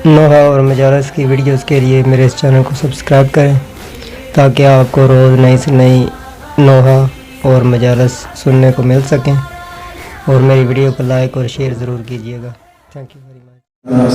नोहा और मजालस की वीडियोस के लिए मेरे इस चैनल को सब्सक्राइब करें ताकि आपको रोज़ नई से नई नोहा और मजालस सुनने को मिल सकें। और मेरी वीडियो को लाइक और शेयर ज़रूर कीजिएगा। Thank you very much.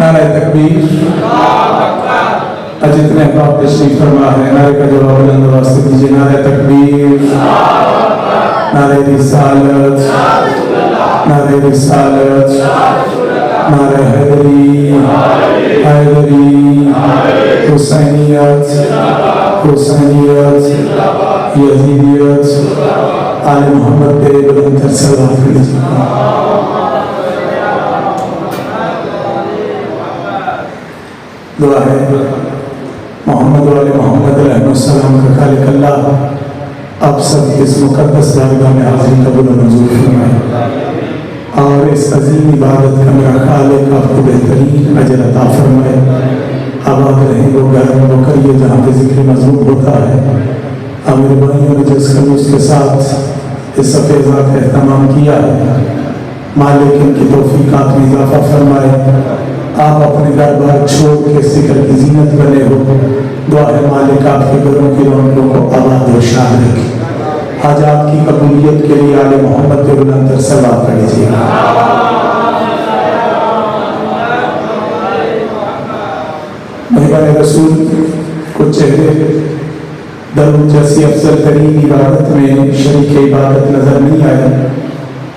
नारे तकबीर। आज इतने अहबाब तशरीफ फरमा है, नारे का जवाब बुलंद वास्ते दीजिए। नारे तकबीर, नारे रिसालत, नारे रिसालत, नारे हैदरी, हैदरी, हुसैनियत, हुसैनियत, यजीदियत, आले मोहम्मद पे बुलंद सलात कीजिए। दुआ है मोहम्मद वाले मोहम्मद अलैहिस्सलाम का खालिक अल्लाह आप सब इस मुकद्दस दरगाह में हाजिर कबूल मंजूर फरमाए और इस अजीम इबादत का मेरा खालिक आपको बेहतरीन अजर अता फरमाए। आबाद रहे वो घर वो करिए जहाँ पे जिक्र मज़मून होता है। मेरे भाइयों ने जिस खलूस के साथ इस सफ़ेज़ा का एहतमाम किया है, मालिक इनकी तौफीकात में इजाफा फरमाए। आप अपने घर बार छोड़ के जिक्र की जीनत बने हो। दुआ है मालिक आपके घरों की रौनकों को आबाद और शान रखे। आज आपकी कबूलियत के लिए आले मोहम्मद के बुलंद सलात पढ़िए। मेहमान रसूल को चेहरे दरूद जैसी अफजल तरीन इबादत में शरीक इबादत नजर नहीं आए,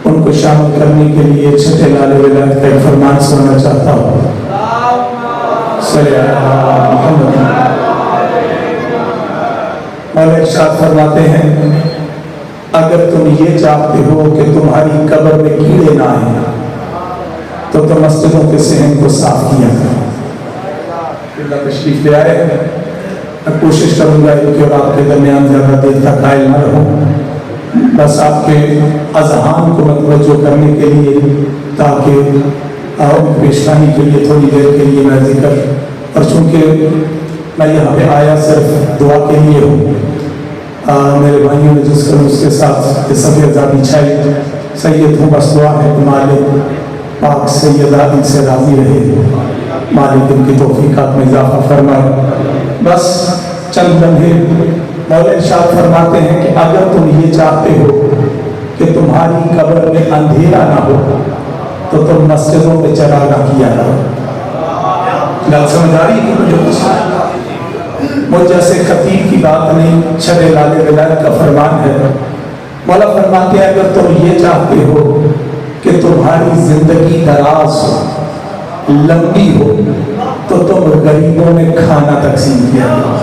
उनको शामिल करने के लिए छठे लाले विलायत का एक फरमान सुनना चाहता हूँ। और इरशाद फरमाते हैं, अगर तुम ये चाहते हो कि तुम्हारी कब्र में कीड़े ना आए तो तुम मस्जिदों के सहन को साफ किया करो। तशरीफ ले आए, मैं कोशिश करूंगा कि और आपके दरमियान ज्यादा देर तक कायल न रहूं, बस आपके अज़हान को मतवज्जो करने के लिए, ताकि पेशगानी के लिए थोड़ी देर के लिए मैं जिक्र, और चूँकि मैं यहाँ पे आया सिर्फ दुआ के लिए हूँ। मेरे भाइयों ने जिस तरह उसके साथ सफ़ेदा बिछाई, सैयद हूँ, बस दुआ है कि मालिक पाक सैयदा इनसे राज़ी रहे, मालिक इनकी तौफीकात में इजाफा फरमाए। बस चंद लम्हे मौला इरशाद फरमाते हैं कि अगर तुम ये चाहते हो कि तुम्हारी कब्र में अंधेरा ना हो तो तुम मस्जिदों में चरागा किया करो। गल समझ आ रही है? मुझ जैसे खतीब की बात नहीं, छठे लाले विलायत का फरमान है। मौला फरमाते हैं अगर तुम ये चाहते हो कि तुम्हारी जिंदगी दराज हो, लंबी हो, तो तुम गरीबों में खाना तकसीम किया करो।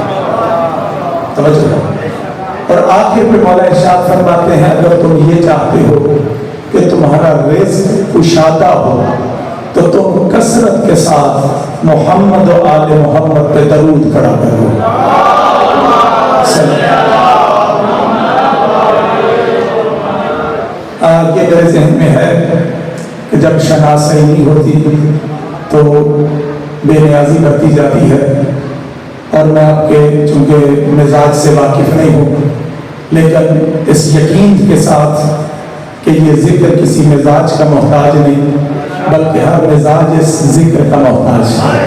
और आखिर पे मौला इरशाद फरमाते हैं अगर तुम ये चाहते हो कि तुम्हारा रिज़्क़ कुशादा हो तो तुम कसरत के साथ मोहम्मद और आले मोहम्मद पे दरूद पढ़ा करो। ये मेरे ज़हन में है कि जब शनाज़ी नहीं होती तो बेनियाजी बढ़ती जाती है। और मैं आपके चूँकि मिजाज से वाकिफ नहीं हूँ, लेकिन इस यकीन के साथ कि ये जिक्र किसी मिजाज का मोहताज नहीं, बल्कि हर मिजाज इस जिक्र का मोहताज है।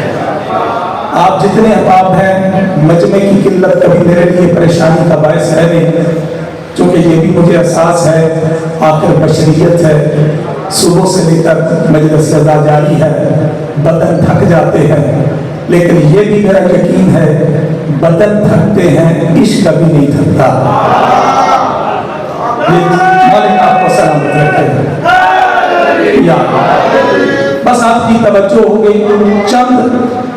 आप जितने अहबाब हैं, मजमे की किल्लत कभी मेरे लिए परेशानी का बायस है नहीं, क्योंकि ये भी मुझे एहसास है आखिर बशरियत है, सुबह से लेकर मजलिस सदा जारी है, बदन थक जाते हैं, लेकिन ये भी मेरा यकीन है बदन थकते हैं, इश्क कभी नहीं थकता। मालिक आपको सलामत रखे। या बस आपकी तवज्जो हो गई, चंद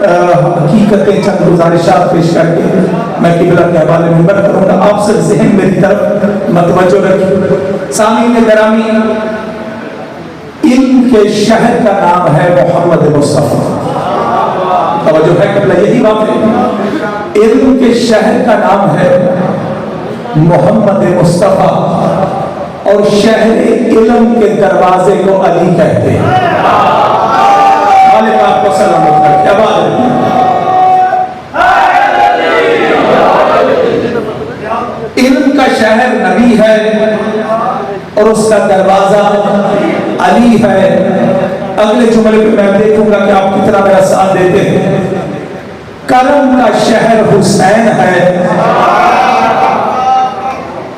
हकीकतें, चंद गुजारिशात पेश करके मैं किबला के हवाले में बात करूंगा। आप सब ज़हन मेरी तरफ मतवज्जो रखिए। सामीन गिरामी, इल्म के शहर का नाम है मोहम्मद मुस्तफ़ा। तवज्जो है किबला, यही बात है। इल्म के शहर का नाम है मोहम्मद मुस्तफ़ा और शहर इल्म के दरवाजे को अली कहते हैं। मालिक आपको सलामत रखे। क्या बात है। इल्म का शहर नबी है और उसका दरवाजा अली है। अगले जुमले पे मैं देखूंगा कि आप कितना मेरा साथ देते हैं। करम का शहर हुसैन है,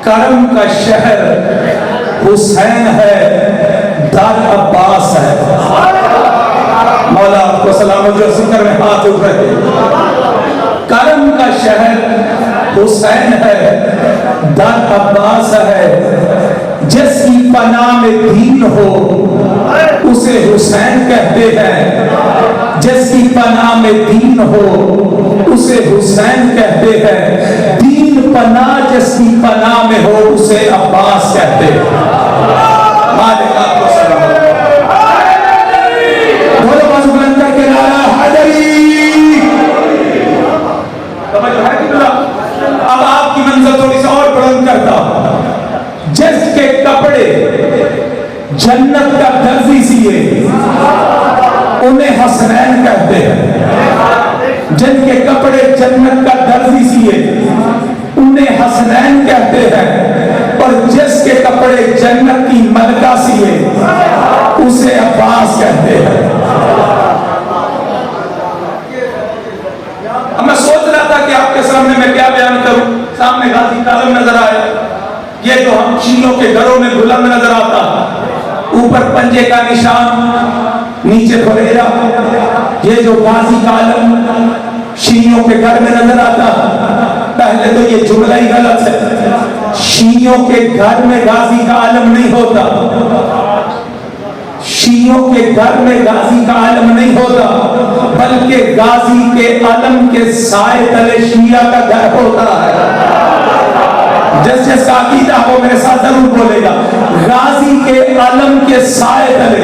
करम का शहर हुसैन है, दार अब्बास है। मौला आपको सलामत, जो जिक्र में हाथ उठ रहे। करम का शहर हुसैन है, दार अब्बास है। जिसकी पनाह में दीन हो उसे हुसैन कहते हैं, जिसकी पनाह में दीन हो उसे हुसैन कहते हैं। दीन पनाह जिसकी पनाह में हो उसे अब्बास कहते हैं। मालिक आपको सलामत। बोलो बाजू बुलंद करके नारा हैदरी। समझ है कि बोला। अब आपकी मंजिल थोड़ी सी और बुलंद करता। जिसके कपड़े जन्नत का दर्जी सिए उन्हें हसनैन कहते हैं। जिनके कपड़े जन्नत का दर्जी सिए उन्हें हसनैन कहते हैं। और जिसके कपड़े जन्नत की मलका सिए उसे अब्बास कहते हैं। अब मैं सोच रहा था कि आपके सामने मैं क्या बयान करूं। सामने गाजी का आलम नजर आया, ये जो हम शीयों के घरों में बुलंद नजर आता, ऊपर पंजे का निशान, नीचे फरेरा। ये जो गाजी का आलम शीयों के घर में नजर आता, पहले तो ये जुमला ही गलत है। शीयों के घर में गाजी का आलम नहीं होता, शीयों के घर में गाजी का आलम नहीं होता, बल्कि गाजी के आलम के साए तले शिया का घर होता है। जिस जिसका अकीदा हो मेरे साथ जरूर बोलेगा। गाजी के आलम के साए तले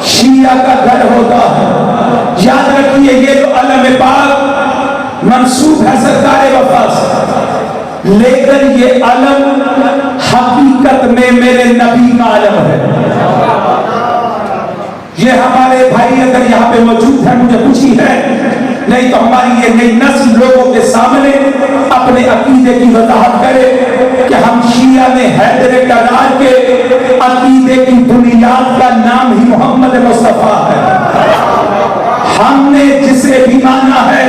शिया का घर होता है। याद रखिए, ये जो अलम पाक मंसूब है सरकार वफा से, लेकिन ये अलम हकीकत में मेरे नबी का अलम है। ये हमारे भाई अगर यहाँ पे मौजूद है, मुझे खुशी है, नहीं तो हमारी ये नई नस्ल लोगों के सामने अपने अकीदे की वजाहत करे कि हम शिया ने हैदर करार के अकीदे की बुनियाद का नाम ही मोहम्मद मुस्तफा है। हमने जिसे भी माना है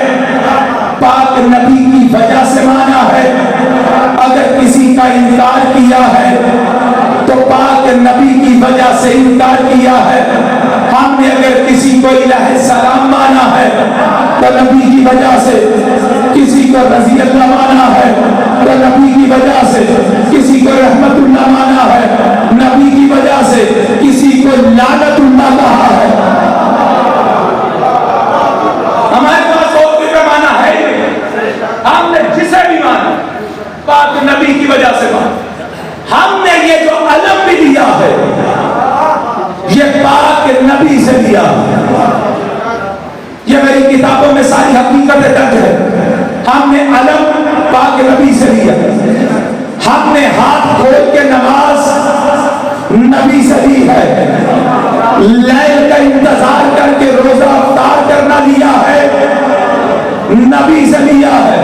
पाक नबी की वजह से माना है। अगर किसी का इनकार किया है तो पाक नबी की वजह से इनकार किया है। हमने अगर किसी को इलाहे सलाम माना है तो नबी की वजह से, किसी को रजी अल्लाह माना है तो नबी की वजह से, किसी को रहमतुल्लाह माना है नबी की वजह से, किसी को लानतुल्लाह कहा है। हमारे पास और कोई पैमाना है ही नहीं। हमने जिसे भी माना पाक नबी की वजह से माना। हमने ये जो अलम भी लिया है ये पाक नबी से लिया। ये मेरी किताबों में सारी हकीकत दर्ज है। हमने अलम पाक नबी से लिया। हमने हाथ खोल के नमाज नबी से ली है। लैल का इंतजार करके रोजा अफ्तार करना लिया है, नबी से लिया है।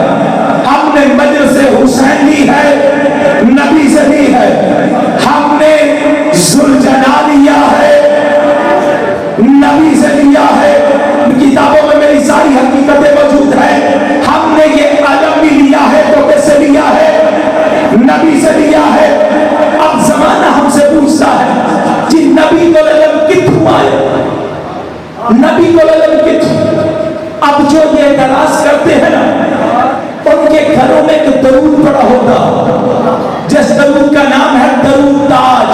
हमने मजलिस हुसैन ली है, नबी से ली है। हमने सुलझना लिया है, नबी से लिया है। किताबों में मेरी सारी हकीकतें मौजूद है। हमने ये अलम भी लिया है तो किससे लिया है? नबी से लिया है। अब जमाना हमसे पूछता है कि नबी जो ये तलाश करते हैं ना, उनके घरों में एक दरूद पड़ा होगा, जिस दरूद का नाम है दरूद ताज।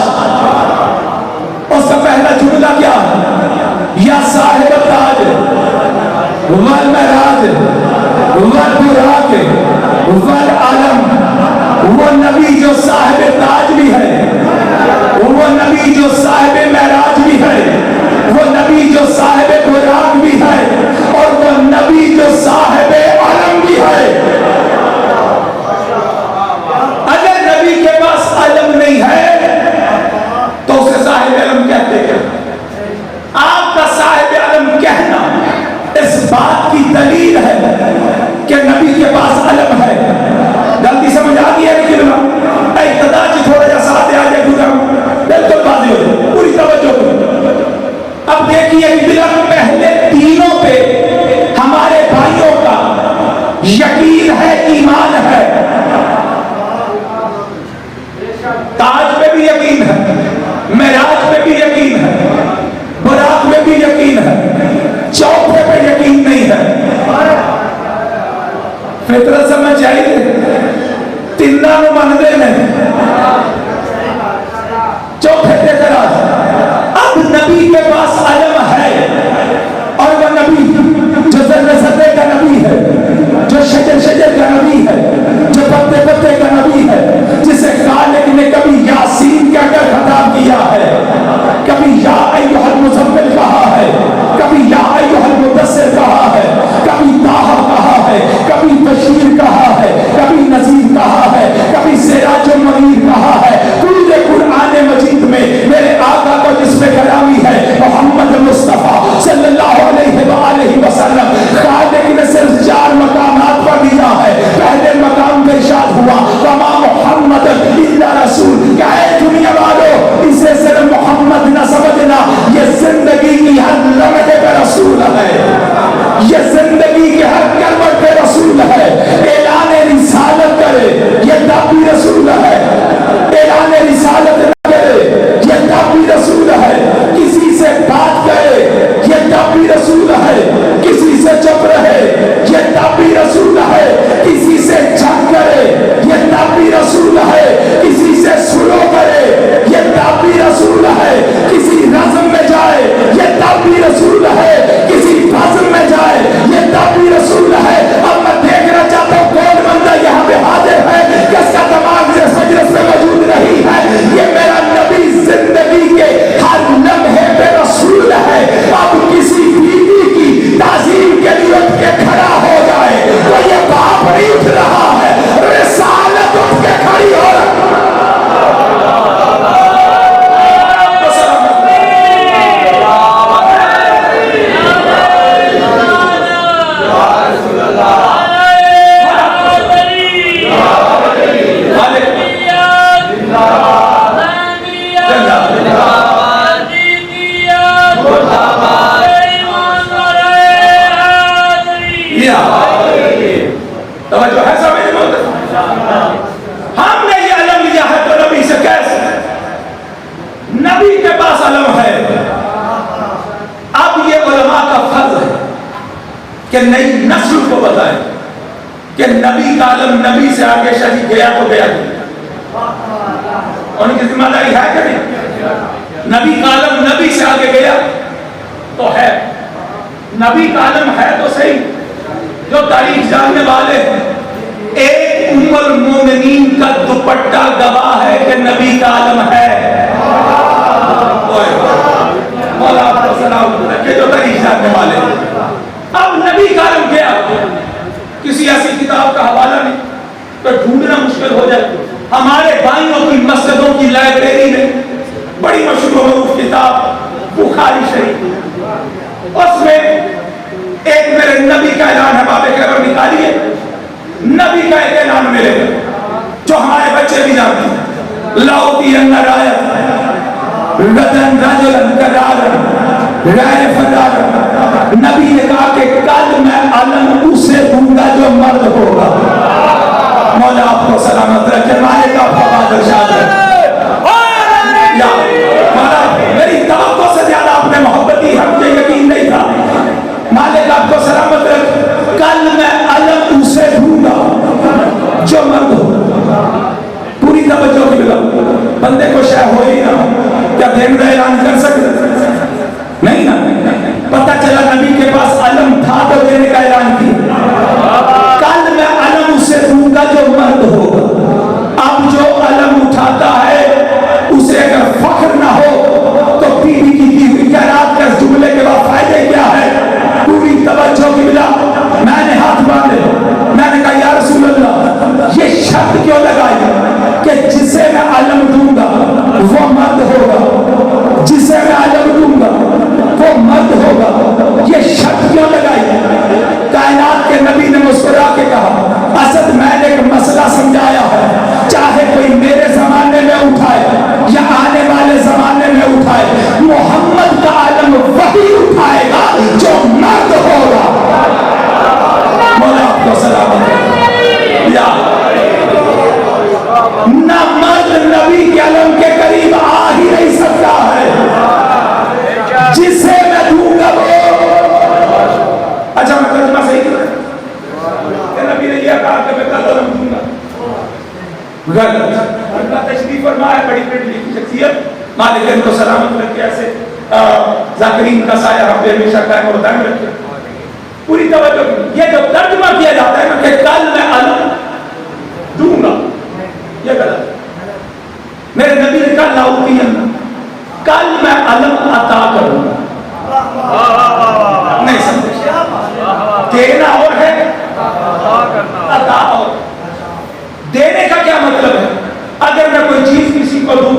उसका पहला जुमला क्या है? या साहिब ताज वल महराज वल बुराक वल आलम। वो नबी जो साहिब ताज भी है, वो नबी जो साहिब महराज भी है, वो नबी जो साहिब बुराक भी है, और वो नबी जो साहिब आलम भी है। अगर नबी के पास आलम नहीं है तो उसे साहिब आलम कहते हैं। आपका साहिब आलम कहना इस बात की दलील है कि नबी के पास आलम है। गलती समझ आ गई है लेकिन थोड़ा सा साथ आ जाए, बिल्कुल बाजी हो जाए, पूरी तवज्जो। अब देखिए बिल्कुल पहले तीनों पे हमारे भाइयों का यकीन है, ईमान है। ताज पे भी यकीन है, मेराज पे भी यकीन है, बुराक में भी यकीन है, चौथे पे यकीन नहीं है। फितरत समझ चाहिए, तिन्ना मनते नहीं, चौथे पे तराज। अब नबी के पास आलम है, और वह नबी जो ज़र्रे का नबी है, जो शजर का नबी है, जो पत्ते का नबी है, जिसे खालिक ने कभी यासीन कहकर खिताब किया है, कभी या अय्युहल मुज़म्मिल कहा है, कभी या अय्युहल मुद्दस्सिर कहा है, कभी ताहा कहा है, कभी बशीर कहा है, कभी नज़ीर कहा है, कभी सिराजुल मुनीर कहा है। पूरे कुरान मजीद में मेरे आका को जिसमें कलामी है मोहम्मद मुस्तफा सल्लल्लाहु अलैहि वसल्लम, खालिक ने सिर्फ 4 मकामात पर दिया है। पहले मकाम पे इरशाद हुआ वमा मुहम्मद इल्ला रसूल, कहे दुनिया वालों इसे सिर्फ मोहम्मद न समझना, ये जिंदगी की हर लम्हे पे रसूल है, ये जिंदगी के हर करवट पे रसूल है। ऐलान रिसालत करे ये तब भी रसूल है, ऐलान रिसालत न करे ये तब भी रसूल है, किसी से बात करे ये तब भी रसूल है, किसी से चुप रहे ये तब भी रसूल है, किसी से झक करे ये तब भी रसूल है, किसी से सुनो करे ये तब भी रसूल है, किसी रज़्म में जाए ये तब भी रसूल है, किसी फज़्ल में जाए ये तब भी रसूल है। अब मैं देखना चाहता हूँ कौन बंदा यहाँ पे हाजिर है जिसका दिमाग जिस मजलिस में मौजूद नहीं है। ये मेरा नबी जिंदगी के हर लम्हे पे रसूल है। अब किसी बीवी की ताज़ीम के लिए उठ के खड़ा हो जाए तो ये बाप नहीं उठ रहा है, रिसालत उठ के खड़ी हो रही है। हमने ये अलम लिया है तो नबी से कैसे? नबी के पास अलम है। अब ये उलमा का फर्ज है कि नई नस्ल को बताएं कि नबी का अलम नबी से आगे शरीक गया तो गया, उनकी जिम्मेदारी है कि नहीं? नबी का अलम नबी से आगे गया तो है, नबी का अलम है तो सही। जो तारीख जानने वाले हैं, एक उम्मुल मोमिनीन का दुपट्टा गवाह है कि नबी का आलम है। मौला आपको सलाम के जो तारीख जानने वाले। अब नबी का आलम क्या, किसी ऐसी किताब का हवाला नहीं तो ढूंढना मुश्किल हो जाए। हमारे भाइयों की मस्जिदों की लाइब्रेरी में बड़ी मशहूर किताब बुखारी शरीफ, उसमें एक मेरे नबी का ऐलान है, बाबे के निकालिए, नबी का एक ऐलान मिलेगा जो हमारे बच्चे भी जानते हैं। लाउती अन्नरायत रदन रजुलन करारन राय फरार। नबी ने कहा कि कल मैं अलम उसे दूंगा जो मर्द होगा। मौला आपको सलामत रखे, मालिक आपका बादशाह है। मेरी तवक्को से ज्यादा आपने मोहब्बत की, हमसे यकीन नहीं था। मालिक आपको सलामत रखे। हुसैन का ऐलान कर सकते? नहीं ना। पता चला नबी के पास अलम था तो देने का ऐलान किया। कल मैं अलम उसे दूंगा जो मर्द होगा। अब जो अलम उठाता है उसे अगर फख्र ना हो तो बीवी की दी हुई खैरात के जुमले के बाद फायदे क्या है? पूरी तवज्जो की बिना मैंने हाथ बांधे, मैंने कहा या रसूल अल्लाह, ये शर्त क्यों लगाई कि जिसे मैं अलम दूंगा वो मर्द होगा, जिसे मैं अलम दूंगा वो मर्द होगा, ये शर्त क्यों लगाई? कायनात के नबी ने मुस्कुरा के कहा, असद मैंने एक मसला समझाया है, चाहे कोई मेरे जमाने में उठाए या आने वाले जमाने में उठाए, मोहम्मद का आलम वही उठाएगा जो मर्द होगा। मौला आपको सलामत या न मर्द नबी के आलम के करीब आ ही नहीं सकता है। जिसे मैं दूंगा वो, अच्छा मैं तर्जुमा सही कर, नबी ने यह कहा कि मैं कल आलम दूंगा, गलत। अल्लाह तशरीफ फरमाए, बड़ी बड़ी शख्सियत, मालिक इनको सलामत रखे, ऐसे जाकिरीन का साया हम पे हमेशा कायम और दायम रखे। पूरी तवज्जो, ये जो तर्जुमा किया जाता है ना कि कल मैं अलम दूंगा, ये गलत। मेरे नबी ने कहा लाउकियन, कल मैं अलम अता करूंगा। नहीं समझे? देना और है, अता और। देने का क्या मतलब है? अगर मैं कोई चीज किसी को दूं,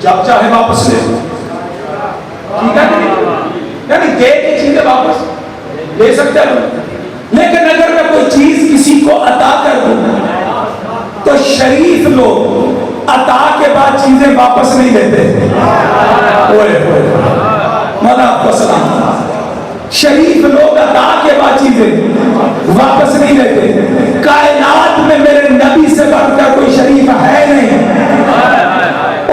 जब चाहे वापस ले, ठीक है? यानी दे के चीजें वापस ले सकते हैं। लेकिन अगर मैं कोई चीज किसी को अता कर दूं तो शरीफ लोग अता के बाद चीजें वापस नहीं लेते। मौला आपको सलाम। शरीफ लोग अता के बाद चीजें वापस नहीं लेते। कायनात में मेरे नबी से बढ़कर कोई शरीफ है नहीं।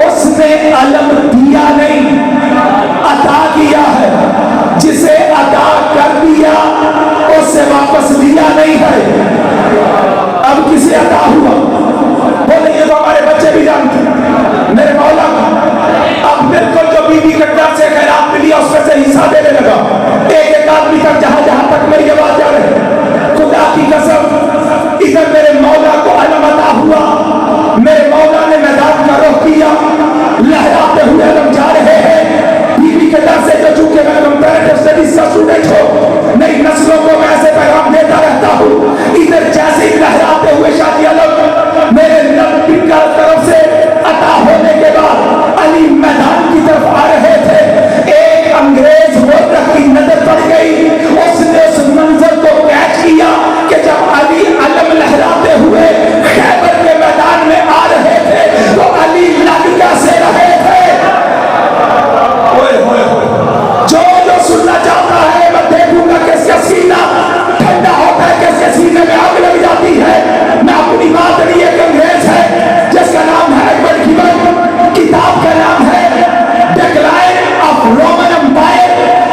उसने अलम दिया नहीं, अता किया है। जिसे अता कर दिया उससे वापस लिया नहीं है। अब किसे अता हुआ? बोले ये तो हमारे बच्चे भी जानते हैं। मेरे मौला अब बिल्कुल जो बीबी के तरफ से खैरात मिली उसमें से हिस्सा देने लगा। एक एक आदमी तक जहां जहां तक मेरी आवाज जा रही, खुदा की कसम, इधर मेरे मौला को अलम अता हुआ। मेरे मौला ने मैदान का रुख किया, लहराते हुए अलम जा रहे हैं। बीबी के तरफ से जो चूंकि मैं कंपैरेटिव स्टडीज का स्टूडेंट हूं, नई नस्लों को मैं ऐसे पैगाम देता रहता हूं। इधर जैसे ही लहराते हुए शादी अलम मेरे नबी की तरफ से अता होने के बाद अली मैदान की तरफ आ रहे थे। एक अंग्रेज वोटर की नजर पड़ गई, उसने उस मंजर को कैच किया कि जब अली अलम लहराते हुए खैबर के मैदान में आ रहे थे तो अली लड़का से रहे थे। ओए होए होए, जो जो सुनना चाहता है मैं देखूंगा किसका सीना ठंडा होता है, किसके सीने में आग लग जाती है। मैं अपनी बात नहीं, एक अंग्रेज है जिसका नाम है एडवर्ड गिबन, किताब का नाम है डिक्लाइन ऑफ रोमन एम्पायर,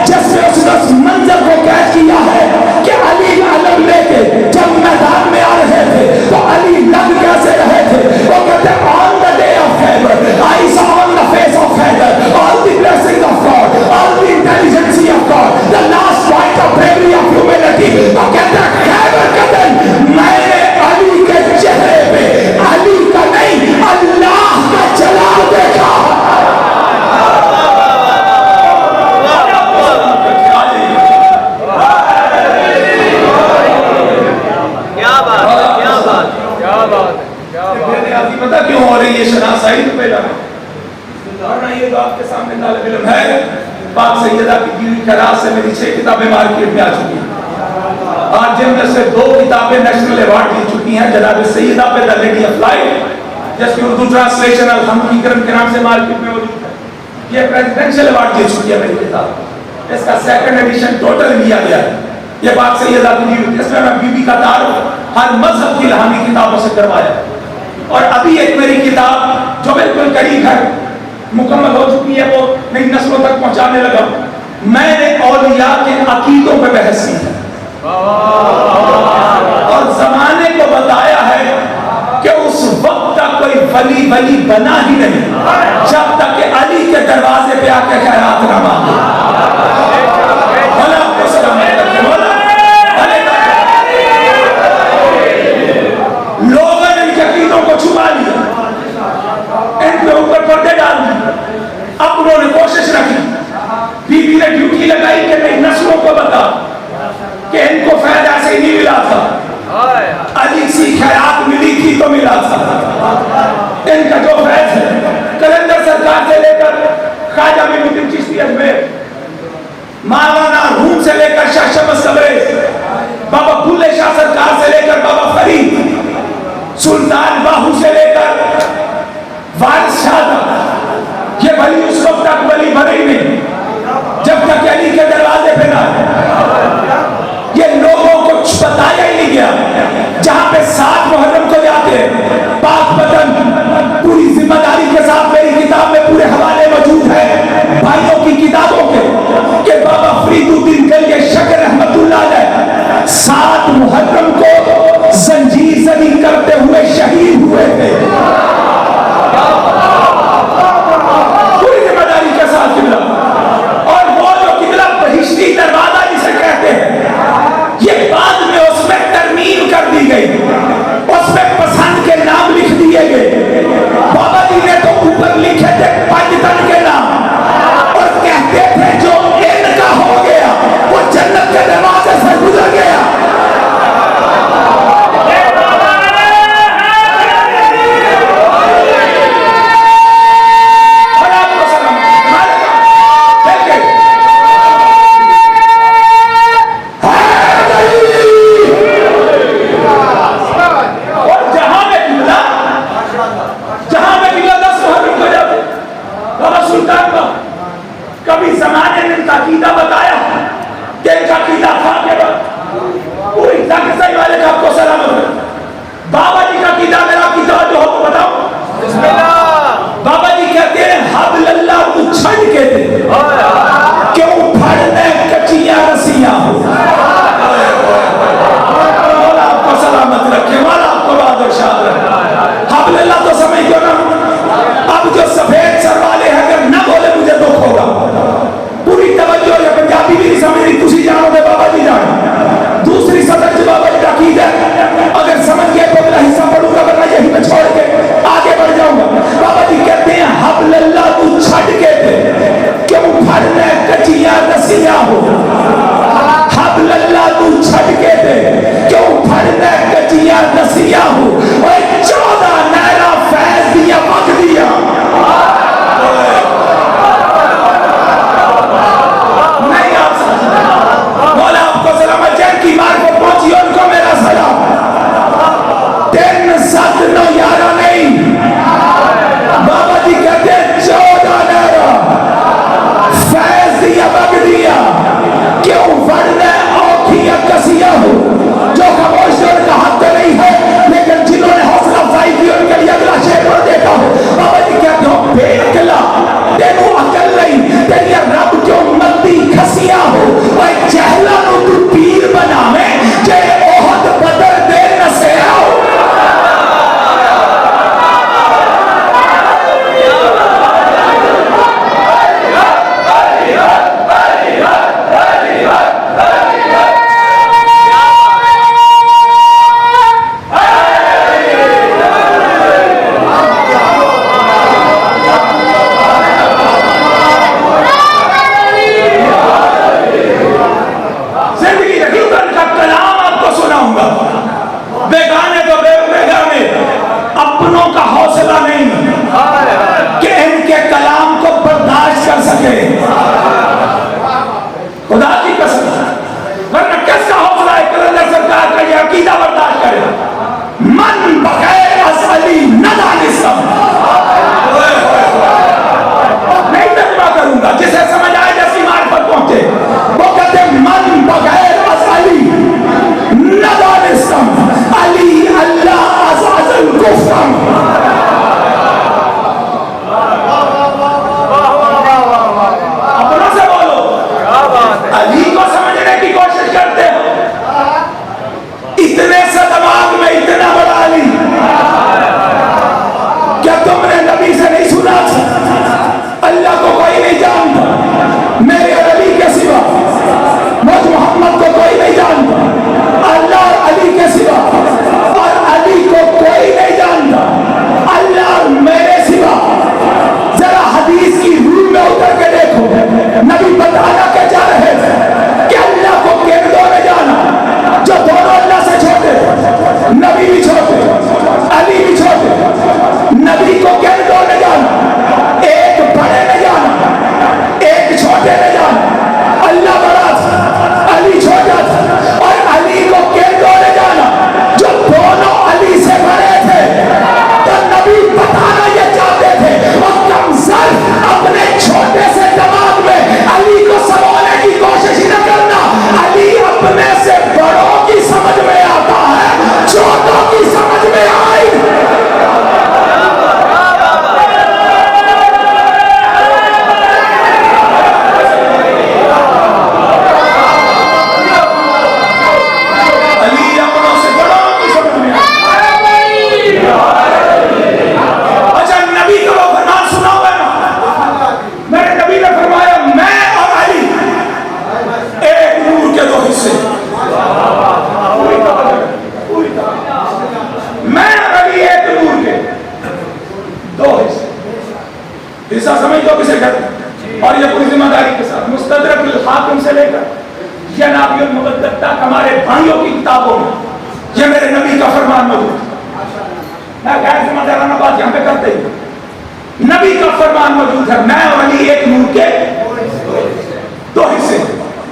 जिसमें उसने उस मंजर को कैद किया है कि अली अलम लेके जब मैदान में आ रहे थे तो अली लग कैसे रहे थे। वो कहते on the day of Khyber I saw on the face of Khyber all the blessing of God, all the intelligency of God, the last point of bravery of humanity. वो कहते खैबर का दिन मैंने अली के चेहरे पे अली का नहीं अल्लाह का जलाल देखा। क्या बात है, क्या बात, क्या बात, क्या बात। पता क्यों हो रही है शनासाई तो पहला वरना ये तो आपके सामने तालिब इल्म है। पाक सैयदा की दी हुई खैरात से मेरी 6 किताबें मार्केट में आ चुकी हैं। आज जिनमें से 2 किताबें नेशनल अवार्ड जीत चुकी हैं। जनाब सैयदा पे द लेडी ऑफ लाइफ, जिसकी उर्दू ट्रांसलेशन अल्हम्दुलिल्लाह के नाम से मार्केट में मौजूद है, ये प्रेसिडेंशियल अवार्ड जीत चुकी है मेरी किताब। इसका 2nd एडिशन टोटल लिया गया है। ये बात सैयदा की दी हुई, इसमें मैं बीबी का तारुफ हर मजहब की इल्हामी किताबों से करवाया। और अभी एक मेरी किताब जो बिल्कुल करीब है, मुकम्मल हो चुकी है, वो नई नस्लों तक पहुंचाने लगा। मैंने औलिया के अकीदों पर बहस की है और जमाने को बताया है कि उस वक्त तक कोई वली बना ही नहीं जब तक कि अली के दरवाजे पे आके खैरात ना मांगे। आपको सलामत रखे मौला। लोगों ने इनके अकीदों को छुपा लिया, इनके ऊपर पर्दे डाल दिए। अब उन्होंने कोशिश रखी, बीबी ने ड्यूटी लगाई कि नहीं नस्लों को बता कि इनको फैद ऐसे ही नहीं मिला था, अजीब सी खैरात मिली थी तो मिला था। इनका जो फैज है कलंदर सरकार से लेकर ख्वाजा मोइनुद्दीन चिश्ती अजमेर, मौलाना रूम से लेकर शाह शमस तबरेज़, बाबा बुल्ले शाह सरकार से लेकर बाबा फरीद, सुल्तान बाहू से लेकर वारिस शाह तक, ये वली उस वक्त तक वली बने ही नहीं जब तक अली के दरवाजे पे ना ये लोगों को बताया ही नहीं गया। जहां पे 7 मुहर्रम को जाते हैं पाक वतन, पूरी जिम्मेदारी के साथ मेरी किताब में पूरे हवाले मौजूद है भाइयों की किताबों के बाबा फरीदुद्दीन गंगे शकर रहमतुल्लाह अलैह 7 मुहर्रम को जंजीर ज़दी करते हुए शहीद हुए थे। पूरी जिम्मेदारी के साथ किबला, और वो जो किबला बहिश्ती दरवाजा जिसे कहते हैं, ये बाद में उसमें तरमीम कर दी गई, उसमें पसंद के नाम लिख दिए गए। बाबा जी ने तो ऊपर लिखे थे पंजतन के नाम और कहते थे जो इनका हो गया वो जन्नत के दरवाजे से गुजर गया। कभी जमाने ने इनका अकीदा बताया कि इनका अकीदा था कि पूरी ताकत वाले का आपको सलामत है। बाबा जी का अकीदा मेरा अकीदा जो हो बताओ। बाबा जी कहते हैं हबलल्ला उछल के दे क्यों फड़ने कचिया रसियां हो। मौला आपको सलामत रखे, मौला आपको बहादुर शाह रखे। हबलल्ला तो समझ दो ना, अब जो सफेद सर वाले हैं अगर न बोले मुझे दुख होगा। पूरी तवज्जो है, पंजाबी भी नहीं समझ रही, तुसी जानोगे बाबा जी जान। दूसरी सदर जो बाबा जी का अकीदा है, अगर समझ गए तो मेरा हिस्सा पढ़ूंगा, वरना यही मैं छोड़ के आगे बढ़ जाऊंगा। बाबा जी कहते हैं हबलल्ला तू छड़ के दे क्यों फड़ने और ये पूरी जिम्मेदारी के साथ मुस्तदरक अल हाकिम से लेकर जनाबियुल मुबद्दत तक हमारे भाइयों की किताबों में ये मेरे नबी का फरमान मौजूद है। मैं गैर जिम्मेदाराना बात यहाँ पे करते ही नबी का फरमान मौजूद है, मैं और अली एक नूर के दो हिस्से।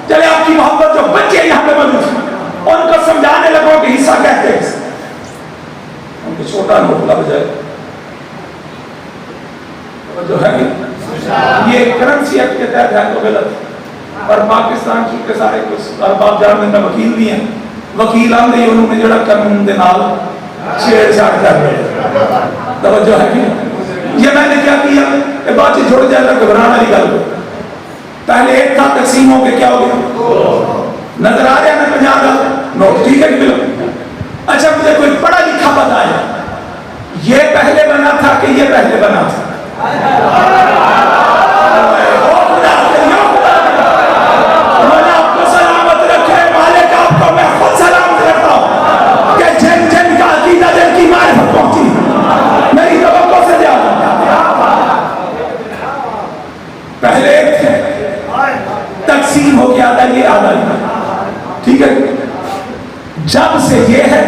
चले आपकी मोहब्बत जो बच्चे यहाँ पे मौजूद हैं उनको समझाने लगो कि हिस्सा कहते हैं, उनको छोटा नोट लग जाए जो है ये करेंसी एक्ट के तहत है तो गलत, पर पाकिस्तान के सारे कुछ अरबाब जान में वकील भी हैं, वकील आंदे उन्होंने जड़ा कानून के नाल छेड़छाड़ कर रहे तवज्जो है कि ये मैंने क्या किया कि बात से जुड़ जाएगा, घबराने वाली गल पहले एक था तकसीम हो के क्या हो गया नजर आ रहा है ना 50 का नोट, ठीक है कि बिल्कुल। अच्छा मुझे कोई पढ़ा लिखा बताया ये पहले बना था कि ये पहले बना था? पहले तकसीम हो गया था ये आधा, ठीक है। जब से ये है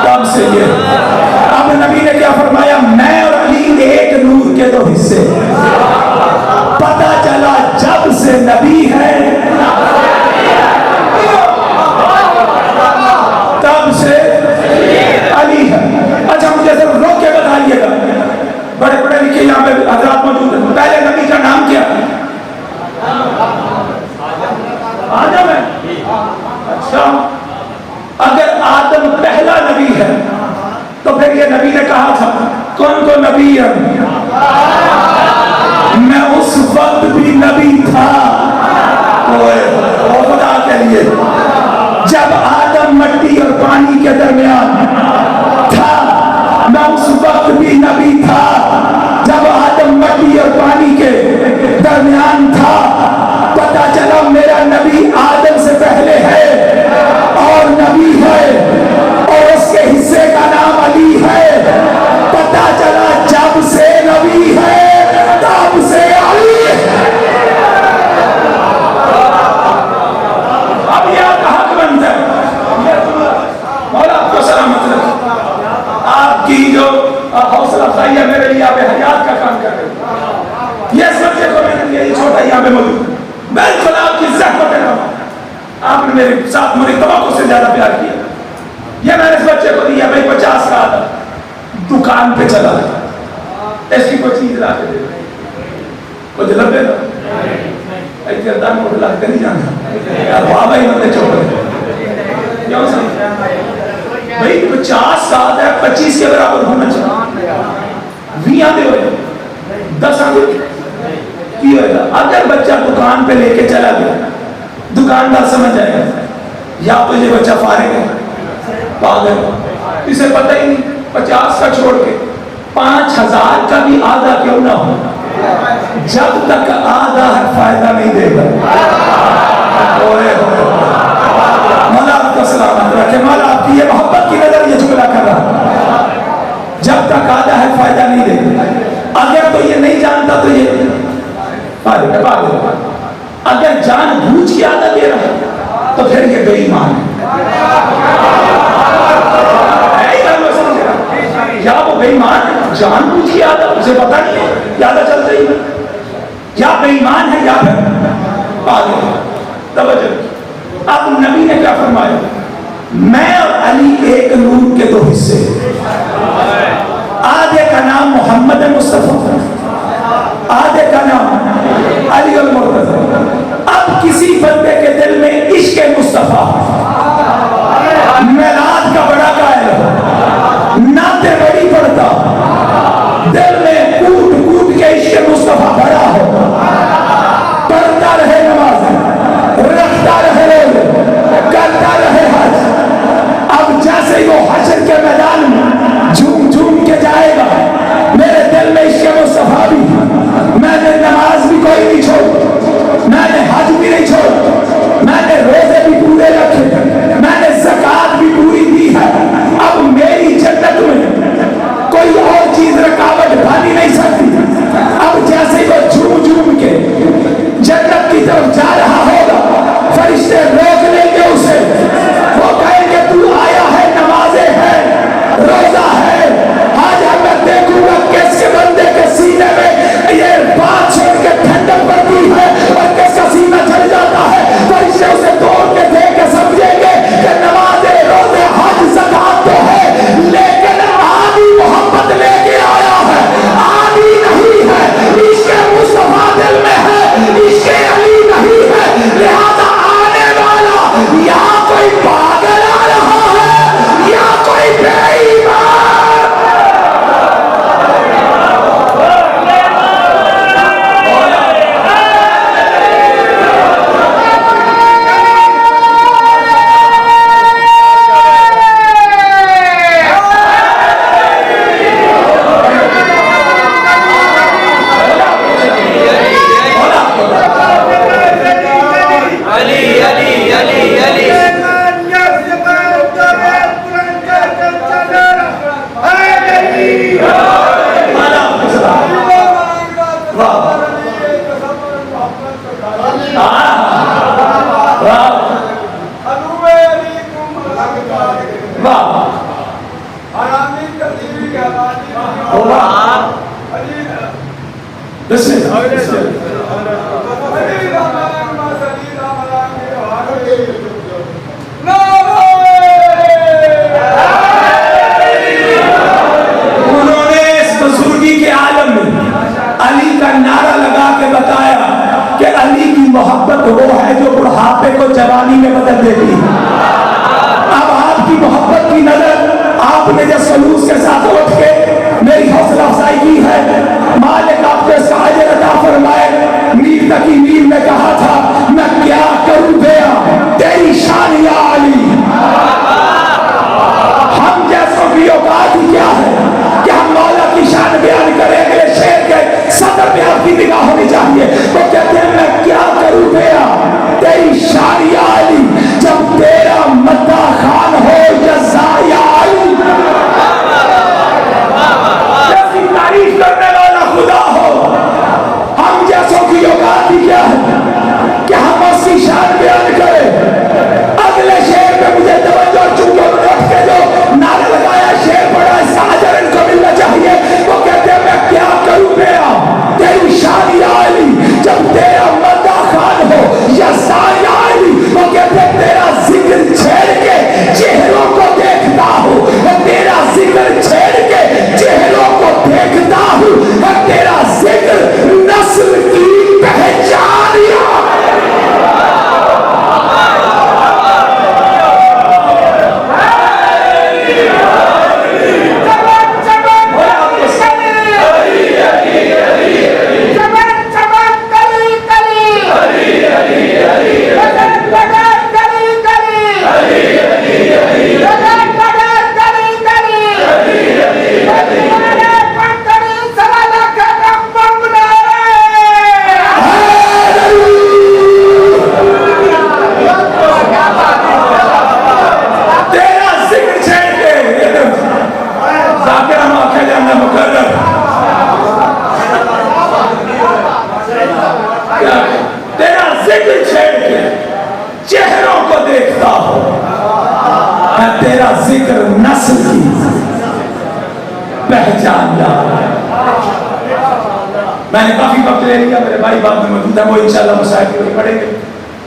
तब से ये, अब नबी ने क्या फरमाया, मैं और अली एक नूर के दो हिस्से। पता चला जब से नबी है तब से अली है। अच्छा मुझे सिर्फ रोक के बताइएगा, बड़े बड़े लिखे यहाँ पे हजरात मौजूद है, पहले नबी का नाम क्या? आदम है। अच्छा अगर आदम पहला नबी है तो फिर ये नबी ने कहा था कौन को नबी है? मैं उस वक्त भी नबी था खुदा के लिए जब आदम मट्टी और पानी के दरमियान था, मैं उस वक्त भी नबी था जब आदम मट्टी और पानी के दरमियान था। पता चला मेरा नबी आदम से पहले है और नबी है और उसके हिस्से का नाम अली है। पता चला जब से नबी है तब से अली है। अब यह हक बनता है, मौला आपको सलामत रखे, आपकी जो हौसला अफजाई है मेरे लिए आप हयात का काम कर रहे हो। ये बच्चे को मैंने दिया, ये छोटा यहाँ पे मौजूद, बिल्कुल आपकी ज़हमत है, आपने मेरे साथ मेरी तवक्को से ज्यादा प्यार किया। ये मैंने इस बच्चे को दिया भाई 50 का आधा, दुकान पे चला इसकी कोई चीज ला के दे कुछ लगे ना लगते नहीं जाना वाह भाई मतलब चौक क्यों भाई 50 साल है 25 के बराबर होना चाहिए, 20 आते हुए 10 आते की होगा। अगर बच्चा दुकान पे लेके चला गया दुकानदार समझ जाएगा या तो ये बच्चा फारिग है, पागल, इसे पता ही नहीं 50 का छोड़ के 5000 का भी आधा क्यों ना हो, जब तक आधा है फायदा नहीं देगा। मौला आपको सलामत रखे, मौला आपकी ये मोहब्बत की नजर ये जुमला कर रहा, जब तक आधा है फायदा नहीं देगा। अगर तो ये नहीं जानता तो ये फारिग है, पागल। अगर जानबूझ के आधा दे रहा है तो फिर ये बेईमान है, या वो बेईमान जानबूझ के आधा उसे पता नहीं है ज्यादा चलता ही है, या बेईमान है या फिर पागल। तवज्जो, अब नबी ने क्या फरमाया, मैं और अली एक नूर के दो हिस्से, आधे का नाम मोहम्मद मुस्तफा, आधे का नाम अली और मुर्तज़ा। अब किसी बंदे के दिल में इश्क मुस्तफा, मिलाद का बड़ा कायल, नाते बड़ी पड़ता, दिल में कूट कूट के इश्क मुस्तफा भरा हो, पढ़ता रहे नमाज, रखता रहे रोज़े, करता रहे हज। अब जैसे ही वो हश्र के मैदान में झूम झूम के जाएगा, मेरे दिल में इश्क मुस्तफा वाह वाह उन्होंने इस बुजुर्गी के आलम में अली का नारा लगा के बताया कि अली की मोहब्बत वो है जो बुढ़ापे को जवानी में बदल देती है। अब आपकी मोहब्बत की नजर आपने जब सलूस के साथ उठ के मेरी हौसला अफजाई की है, मालिक आपको इसका अजर अता फरमाए। मीर तकी मीर ने कहा था मैं क्या करूं दया तेरी शान या अली। हम जैसों की औकात ही क्या है कि हम मौला की शान बयान करें। अगले शेर के सदर पे आपकी निगाह होनी चाहिए। तो कहते हैं मैं क्या करूं दया तेरी शान या अली, जब तेरा मद्दा खान हो जज़ा या अली। जैसी तारीफ करने वाला खुदा हो, हम जैसों की औकात ही क्या है कि हम उसकी शान बयान करें। अगले शेर पे मुझे तवज्जो, चूंकि उन्होंने उठ के जो नारा लगाया शेर पड़ा, इसका अजर इनको मिलना चाहिए। वो कहते हैं मैं क्या करूं दया तेरी शान या अली, जब तेरा मद्दा खान हो या साया अली। वो कहते हैं तेरा जिक्र छेड़ के चेहरों को देखता हूं, तेरा जिक्र छेड़ के चेहरों को देखता हूं, तेरा जिक्र नस्ल की पहचान या चेहरों को देखता हूं, मैं तेरा जिक्र नस्ल की पहचान ला। मैंने काफी वक्त ले लिया, मेरे भाई बाप में मौजूद है, वो इंशाल्लाह मुसाहिब में पढ़ेंगे।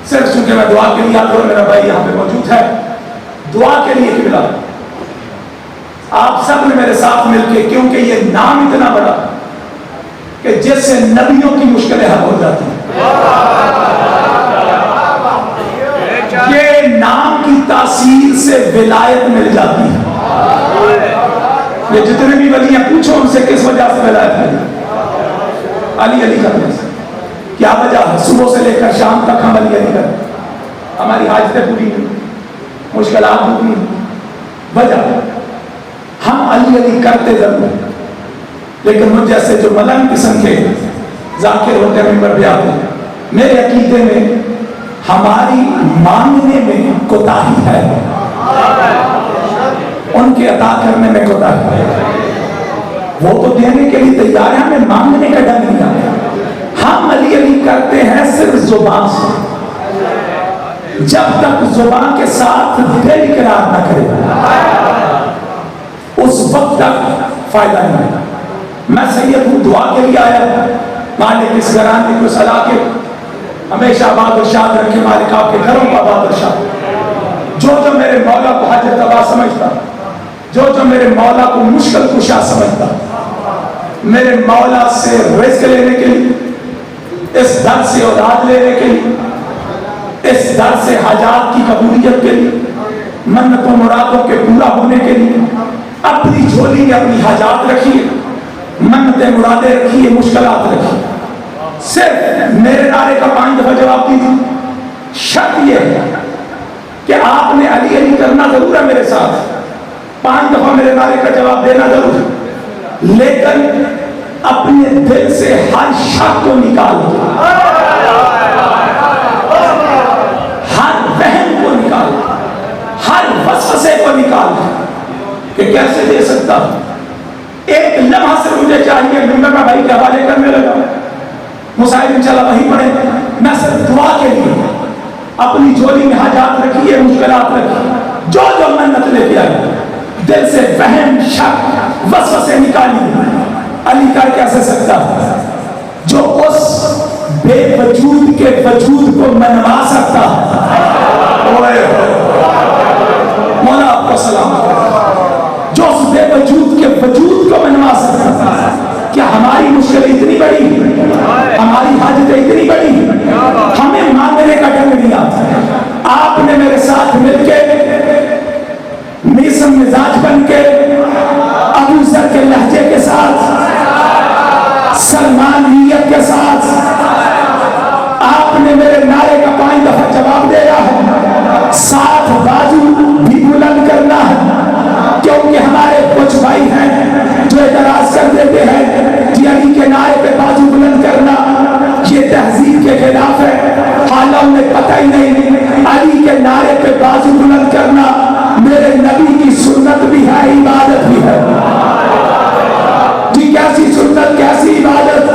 सिर्फ चूंकि मैं दुआ के लिए आता हूं, मेरा भाई यहाँ पे मौजूद है, दुआ के लिए किबला आप सब ने मेरे साथ मिलके, क्योंकि ये नाम इतना बड़ा कि जिससे नबियों की मुश्किलें हल हो जाती हैं। ये नाम की तासीर से विलायत मिल जाती है। ये जितने भी वली हैं, पूछो उनसे किस वजह से विलायत मिली। अली अली करने से क्या वजह है? सुबह से लेकर शाम तक हम अली अली करते, हमारी हाजतें पूरी नहीं, मुश्किलात दूर नहीं। वजह हम अली अली करते जरूर, लेकिन मुझ जैसे जो मलंग किस्म के जाकिर होते हैं मिंबर पे आते हैं, मेरे अकीदे में हमारी मांगने में कोताही है, उनके अता करने में कोताही है। वो तो देने के लिए तैयार है, हमें मांगने का डर नहीं आता। हम अली अली करते हैं सिर्फ जुबान से, जब तक जुबान के साथ दिल इकरार न करे उस वक्त तक फायदा नहीं है। मैं सैयद हूं, दुआ के लिए आया, मालिक इस घराने को सलाह के हमेशा आबाद और शाद रखे, मालिक आपके घरों को आबाद और शाद। जो जो मेरे मौला को हाजत तबाह समझता, जो जो मेरे मौला को मुश्किल कुशा समझता, मेरे मौला से रिज़्क़ लेने के लिए, इस दर से औलाद लेने के लिए, इस दर से हाजात की कबूलियत के लिए, मन्नतों मुरादों के पूरा होने के लिए अपनी झोली में अपनी हाजात रखिए, मन्नतें मुरादें रखिए, मुश्किलात रखिए। सिर्फ मेरे नारे का 5 दफा जवाब दीजिए। शर्त यह है कि आपने अली अली करना जरूर है मेरे साथ, 5 दफा मेरे नारे का जवाब देना जरूर है, लेकिन अपने दिल से हर शक को निकाल दो, हर वहम को निकाल, हर वसवसे को निकाल कि कैसे दे सकता हूं। एक लम्हा से मुझे चाहिए, मैं भाई के हवाले करने लगा, चला वहीं पड़े। मैं सिर्फ दुआ के लिए अपनी झोली में हाजात रखी है, मुश्किलात रखी, जो जो मन्नत लेके आई, दिल से वहम शक वसवसे निकाली, अली कर कैसे सकता है? जो उस बेवजूद के वजूद को मनवा सकता है। मौला आपको सलाम। जो उस बेवजूद के वजूद को मनवा सकता है। क्या हमारी मुश्किल इतनी बड़ी, हमारी हाजत इतनी बड़ी, हमें मांगने का ढंग नहीं आता? आपने मेरे साथ मिलकर मीसम मिजाज बन के अबू जर के लहजे के साथ, सलमान नीयत के साथ आपने मेरे नारे का 5 दफा जवाब दिया है। साथ बाजू भी बुलंद करना है, क्योंकि हमारे कुछ भाई हैं जो एतराज कर देते हैं कि अली के नारे पे बाजू बुलंद करना ये तहजीब के खिलाफ है। हालांकि उन्हें पता ही नहीं अली के नारे पे बाजू बुलंद करना मेरे नबी की सुन्नत भी है, इबादत भी है। कैसी सुन्नत, कैसी इबादत?